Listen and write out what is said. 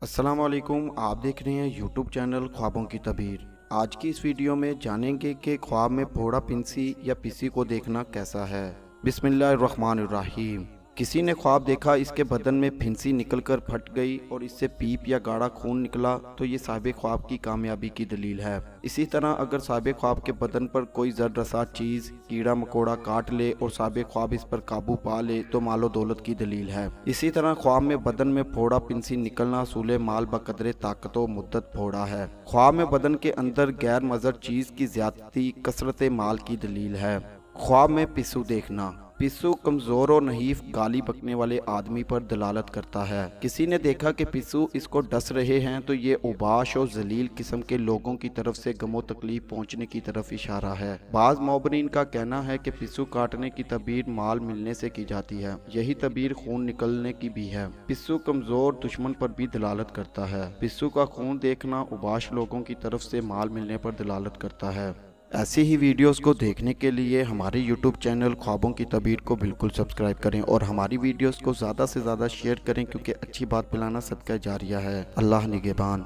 अस्सलाम वालेकुम। आप देख रहे हैं यूट्यूब चैनल ख्वाबों की तबीर। आज की इस वीडियो में जानेंगे कि ख्वाब में फोड़ा पिंसी या पिसी को देखना कैसा है। बिस्मिल्लाहिर्रहमानिर्रहीम। किसी ने ख्वाब देखा इसके बदन में फिंसी निकलकर फट गई और इससे पीप या गाढ़ा खून निकला तो ये साहिब ख्वाब की कामयाबी की दलील है। इसी तरह अगर साहिब ख्वाब के बदन पर कोई जर रसा चीज़ कीड़ा मकोड़ा काट ले और साहिब ख्वाब इस पर काबू पा ले तो मालो दौलत की दलील है। इसी तरह ख्वाब में बदन में फोड़ा पिंसी निकलना सूले माल बकदरे ताकत व मुद्दत फोड़ा है। ख्वाब में बदन के अंदर गैर मज़र चीज़ की ज्यादती कसरत माल की दलील है। ख्वाब में पिस्सू देखना। पिस्सू कमज़ोर और नहीफ गाली बकने वाले आदमी पर दलालत करता है। किसी ने देखा कि पिस्सू इसको डस रहे हैं तो ये उबाश और जलील किस्म के लोगों की तरफ से गमो तकलीफ पहुंचने की तरफ इशारा है। बाज मोबरीन का कहना है कि पिस्सू काटने की तबीर माल मिलने से की जाती है, यही तबीर खून निकलने की भी है। पिस्सू कमज़ोर दुश्मन पर भी दलालत करता है। पिस्सू का खून देखना उबाश लोगों की तरफ से माल मिलने पर दलालत करता है। ऐसी ही वीडियोस को देखने के लिए हमारे यूट्यूब चैनल ख्वाबों की तबीर को बिल्कुल सब्सक्राइब करें और हमारी वीडियोस को ज़्यादा से ज़्यादा शेयर करें, क्योंकि अच्छी बात फैलाना सदका जारिया है। अल्लाह निगहबान।